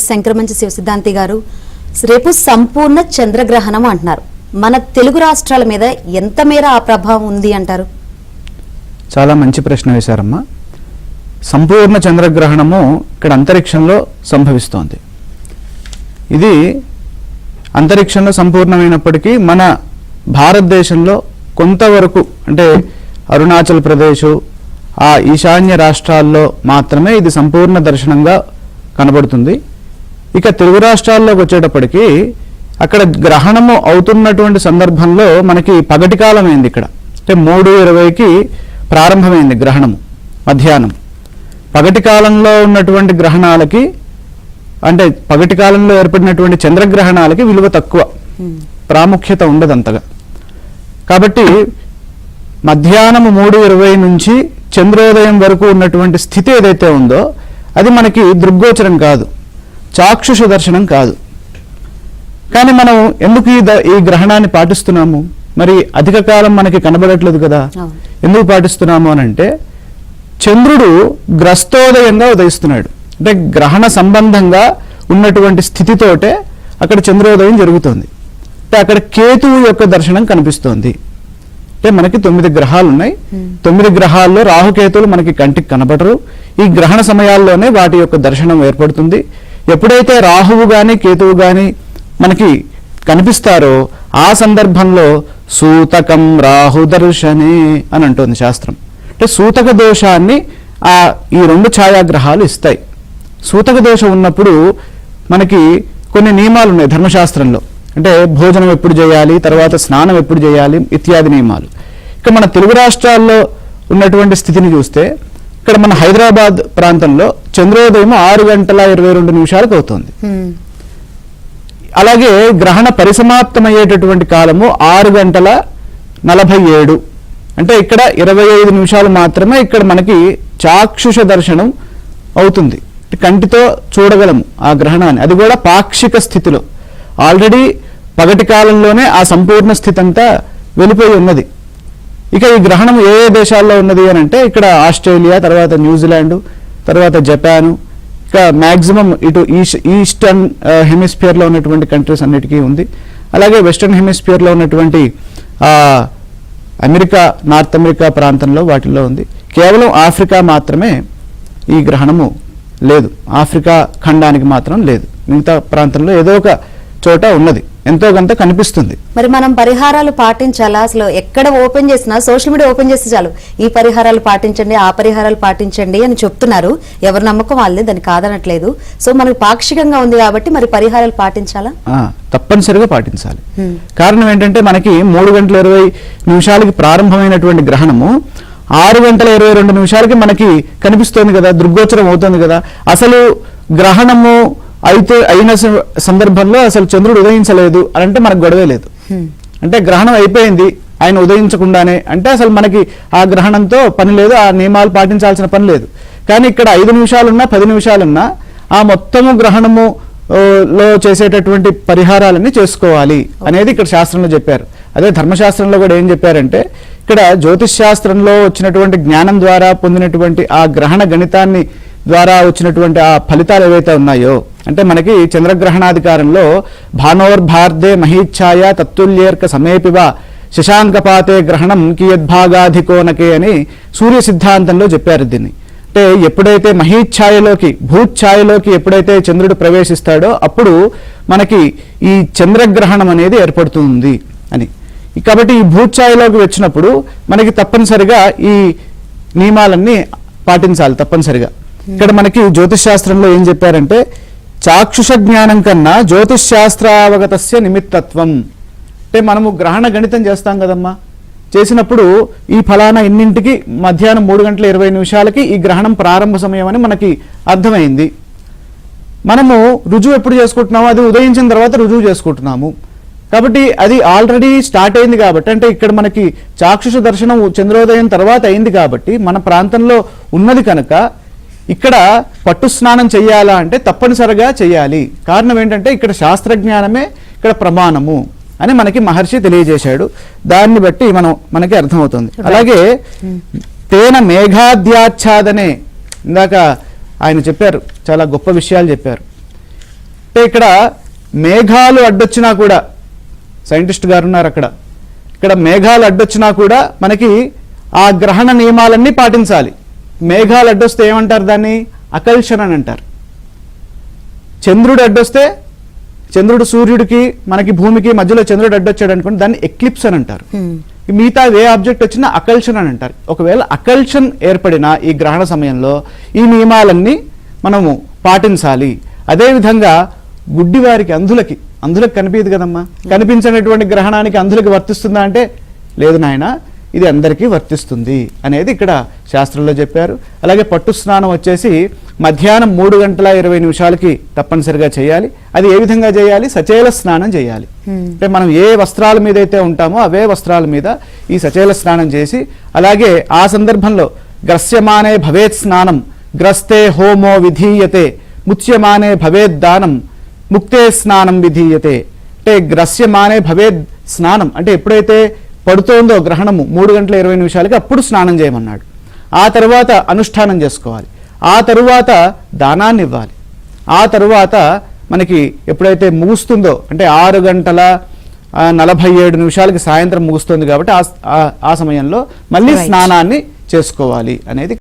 శంకరమంచి శివ సిద్ధాంతి గారు, రేపు సంపూర్ణ చంద్రగ్రహణం అంటున్నారు. మన తెలుగు రాష్ట్రాల మీద ఎంత మేర ఆ ప్రభావం ఉంది అంటారు? చాలా మంచి ప్రశ్న వేశారమ్మా. సంపూర్ణ చంద్రగ్రహణము ఇక్కడ అంతరిక్షంలో సంభవిస్తోంది. ఇది అంతరిక్షంలో సంపూర్ణమైనప్పటికీ మన భారతదేశంలో కొంతవరకు అంటే అరుణాచల్ ప్రదేశ్, ఆ ఈశాన్య రాష్ట్రాల్లో మాత్రమే ఇది సంపూర్ణ దర్శనంగా కనబడుతుంది. ఇక తెలుగు రాష్ట్రాల్లోకి వచ్చేటప్పటికి అక్కడ గ్రహణము అవుతున్నటువంటి సందర్భంలో మనకి పగటి కాలం అయింది. ఇక్కడ అంటే 3:20కి ప్రారంభమైంది గ్రహణము మధ్యాహ్నం. పగటి కాలంలో ఉన్నటువంటి గ్రహణాలకి అంటే పగటి కాలంలో ఏర్పడినటువంటి చంద్రగ్రహణాలకి విలువ తక్కువ, ప్రాముఖ్యత ఉండదు అంతగా. కాబట్టి మధ్యాహ్నం 3:20 నుంచి చంద్రోదయం వరకు ఉన్నటువంటి స్థితి ఏదైతే ఉందో అది మనకి దృగ్గోచరం కాదు, చాక్షుష దర్శనం కాదు. కానీ మనం ఎందుకు ఈ గ్రహణాన్ని పాటిస్తున్నాము? మరి అధిక కాలం మనకి కనబడట్లేదు కదా, ఎందుకు పాటిస్తున్నాము అని అంటే చంద్రుడు గ్రస్తోదయంగా ఉదయిస్తున్నాడు. అంటే గ్రహణ సంబంధంగా ఉన్నటువంటి స్థితితోటే అక్కడ చంద్రోదయం జరుగుతుంది. అంటే అక్కడ కేతువు యొక్క దర్శనం కనిపిస్తోంది. అంటే మనకి 9 గ్రహాలు ఉన్నాయి. 9 గ్రహాల్లో రాహుకేతువులు మనకి కంటికి కనబడరు. ఈ గ్రహణ సమయాల్లోనే వాటి యొక్క దర్శనం ఏర్పడుతుంది. ఎప్పుడైతే రాహువు గాని కేతువు గాని మనకి కనిపిస్తారో ఆ సందర్భంలో సూతకం రాహు దర్శనే అని అంటుంది శాస్త్రం. అంటే సూతక దోషాన్ని ఈ 2 ఛాయాగ్రహాలు ఇస్తాయి. సూతక దోషం ఉన్నప్పుడు మనకి కొన్ని నియమాలు ఉన్నాయి ధర్మశాస్త్రంలో. అంటే భోజనం ఎప్పుడు చేయాలి, తర్వాత స్నానం ఎప్పుడు చేయాలి ఇత్యాది నియమాలు. ఇక మన తెలుగు రాష్ట్రాల్లో ఉన్నటువంటి స్థితిని చూస్తే ఇక్కడ మన హైదరాబాద్ ప్రాంతంలో చంద్రోదయం 6:22 అవుతుంది. అలాగే గ్రహణ పరిసమాప్తమయ్యేటటువంటి కాలము 6:47. అంటే ఇక్కడ 25 నిమిషాలు మాత్రమే ఇక్కడ మనకి చాక్షుష దర్శనం అవుతుంది. కంటితో చూడగలము ఆ గ్రహణాన్ని, అది కూడా పాక్షిక స్థితిలో. ఆల్రెడీ పగటి కాలంలోనే ఆ సంపూర్ణ స్థితి అంతా వెళ్ళిపోయి ఉన్నది. ఇక ఈ గ్రహణం ఏ దేశాల్లో ఉన్నది అని అంటే ఇక్కడ ఆస్ట్రేలియా, తర్వాత న్యూజిలాండ్, తర్వాత జపాను, ఇక మ్యాక్సిమం ఇటు ఈస్టర్న్ హెమిస్ఫియర్లో ఉన్నటువంటి కంట్రీస్ అన్నిటికీ ఉంది. అలాగే వెస్టర్న్ హెమిస్ఫియర్లో ఉన్నటువంటి అమెరికా, నార్త్ అమెరికా ప్రాంతంలో వాటిల్లో ఉంది. కేవలం ఆఫ్రికా మాత్రమే ఈ గ్రహణము లేదు. ఆఫ్రికా ఖండానికి మాత్రం లేదు. మిగతా ప్రాంతంలో ఏదో ఒక చోట ఉన్నది, ఎంతో కొంత కనిపిస్తుంది. మరి మనం పరిహారాలు పాటించాలా? అసలు ఎక్కడ ఓపెన్ చేసినా, సోషల్ మీడియా ఓపెన్ చేస్తే చాలు ఈ పరిహారాలు పాటించండి, ఆ పరిహారాలు పాటించండి అని చెప్తున్నారు. ఎవరి నమ్మకం వాళ్ళే, దాన్ని కాదనట్లేదు. సో మనకు పాక్షికంగా ఉంది కాబట్టి మరి పరిహారాలు పాటించాలా? తప్పనిసరిగా పాటించాలి. కారణం ఏంటంటే మనకి 3:20 ప్రారంభమైనటువంటి గ్రహణము 6:22 మనకి కనిపిస్తోంది కదా, దృగ్గోచరం అవుతుంది కదా. అసలు గ్రహణము అయిన సందర్భంలో అసలు చంద్రుడు ఉదయించలేదు అని అంటే మనకు గొడవే లేదు. అంటే గ్రహణం అయిపోయింది ఆయన ఉదయించకుండానే అంటే అసలు మనకి ఆ గ్రహణంతో పని లేదు, ఆ నియమాలు పాటించాల్సిన పని లేదు. కానీ ఇక్కడ 5 నిమిషాలున్నా 10 నిమిషాలున్నా ఆ మొత్తము గ్రహణము లో చేసేటటువంటి పరిహారాలన్నీ చేసుకోవాలి అనేది ఇక్కడ శాస్త్రంలో చెప్పారు. అదే ధర్మశాస్త్రంలో కూడా ఏం చెప్పారంటే ఇక్కడ జ్యోతిష్ శాస్త్రంలో వచ్చినటువంటి జ్ఞానం ద్వారా పొందినటువంటి ఆ గ్రహణ గణితాన్ని ద్వారా వచ్చినటువంటి ఆ ఫలితాలు ఏవైతే ఉన్నాయో అంటే మనకి చంద్రగ్రహణాధికారంలో భానోర్భార్దే మహీఛాయ తత్తుల్యేర్క సమేపివ శశాంకపాతే గ్రహణం కియద్భాగాధికోనకే అని సూర్య సిద్ధాంతంలో చెప్పారు దీన్ని. అంటే ఎప్పుడైతే మహీఛాయలోకి భూఛాయలోకి ఎప్పుడైతే చంద్రుడు ప్రవేశిస్తాడో అప్పుడు మనకి ఈ చంద్రగ్రహణం అనేది ఏర్పడుతుంది అని. కాబట్టి ఈ భూఛాయలోకి వచ్చినప్పుడు మనకి తప్పనిసరిగా ఈ నియమాలన్నీ పాటించాలి తప్పనిసరిగా. ఇక్కడ మనకి జ్యోతిష్ శాస్త్రంలో ఏం చెప్పారంటే చాక్షుష జ్ఞానం కన్నా జ్యోతిష్ శాస్త్రావగతస్య నిమిత్తత్వం. అంటే మనము గ్రహణ గణితం చేస్తాం కదమ్మా, చేసినప్పుడు ఈ ఫలానా ఇన్నింటికి మధ్యాహ్నం 3:20 ఈ గ్రహణం ప్రారంభ సమయం అని మనకి అర్థమైంది. మనము రుజువు ఎప్పుడు చేసుకుంటున్నాము? అది ఉదయించిన తర్వాత రుజువు చేసుకుంటున్నాము. కాబట్టి అది ఆల్రెడీ స్టార్ట్ అయింది కాబట్టి అంటే ఇక్కడ మనకి చాక్షుష దర్శనం చంద్రోదయం తర్వాత అయింది కాబట్టి మన ప్రాంతంలో ఉన్నది కనుక ఇక్కడ పట్టు స్నానం చెయ్యాలా అంటే తప్పనిసరిగా చెయ్యాలి. కారణం ఏంటంటే ఇక్కడ శాస్త్రజ్ఞానమే ఇక్కడ ప్రమాణము అని మనకి మహర్షి తెలియజేశాడు. దాన్ని బట్టి మనకి అర్థమవుతుంది. అలాగే తేన మేఘాద్యాచ్ఛాదనే ఇందాక ఆయన చెప్పారు, చాలా గొప్ప విషయాలు చెప్పారు. అంటే ఇక్కడ మేఘాలు అడ్డొచ్చినా కూడా, సైంటిస్ట్ గారు ఉన్నారు అక్కడ, ఇక్కడ మేఘాలు అడ్డొచ్చినా కూడా మనకి ఆ గ్రహణ నియమాలన్నీ పాటించాలి. మేఘాలు అడ్డొస్తే ఏమంటారు దాన్ని? అకల్షన్ అని అంటారు. చంద్రుడు అడ్డొస్తే, చంద్రుడు సూర్యుడికి మనకి భూమికి మధ్యలో చంద్రుడు అడ్డొచ్చాడు అనుకోండి, దాన్ని ఎక్లిప్స్ అని అంటారు. మిగతా ఏ ఆబ్జెక్ట్ వచ్చినా అకల్షన్ అని అంటారు. ఒకవేళ అకల్షన్ ఏర్పడిన ఈ గ్రహణ సమయంలో ఈ నియమాలన్నీ మనము పాటించాలి. అదేవిధంగా గుడ్డివారికి, అంధులకి కనిపించదు కదమ్మా, కనిపించినటువంటి గ్రహణానికి అంధులకి వర్తిస్తుందా అంటే లేదు నాయన, ఇది అందరికీ వర్తిస్తుంది అనేది ఇక్కడ శాస్త్రంలో చెప్పారు. అలాగే పట్టు స్నానం వచ్చేసి మధ్యాహ్నం 3:20 తప్పనిసరిగా చేయాలి. అది ఏ విధంగా చేయాలి? సచేల స్నానం చేయాలి. అంటే మనం ఏ వస్త్రాల మీద అయితే ఉంటామో అవే వస్త్రాల మీద ఈ సచేల స్నానం చేసి, అలాగే ఆ సందర్భంలో గ్రస్యమానే భవేత్ స్నానం గ్రస్తే హోమో విధీయతే ముచ్యమానే భవేద్ దానం ముక్తే స్నానం విధీయతే. అంటే గ్రస్యమానే భవేద్ స్నానం అంటే ఎప్పుడైతే పడుతోందో గ్రహణము 3:20 అప్పుడు స్నానం చేయమన్నాడు. ఆ తర్వాత అనుష్ఠానం చేసుకోవాలి. ఆ తరువాత దానాన్ని ఇవ్వాలి. ఆ తరువాత మనకి ఎప్పుడైతే ముగుస్తుందో అంటే 6:47 సాయంత్రం ముగుస్తుంది కాబట్టి ఆ సమయంలో మళ్ళీ స్నానాన్ని చేసుకోవాలి అనేది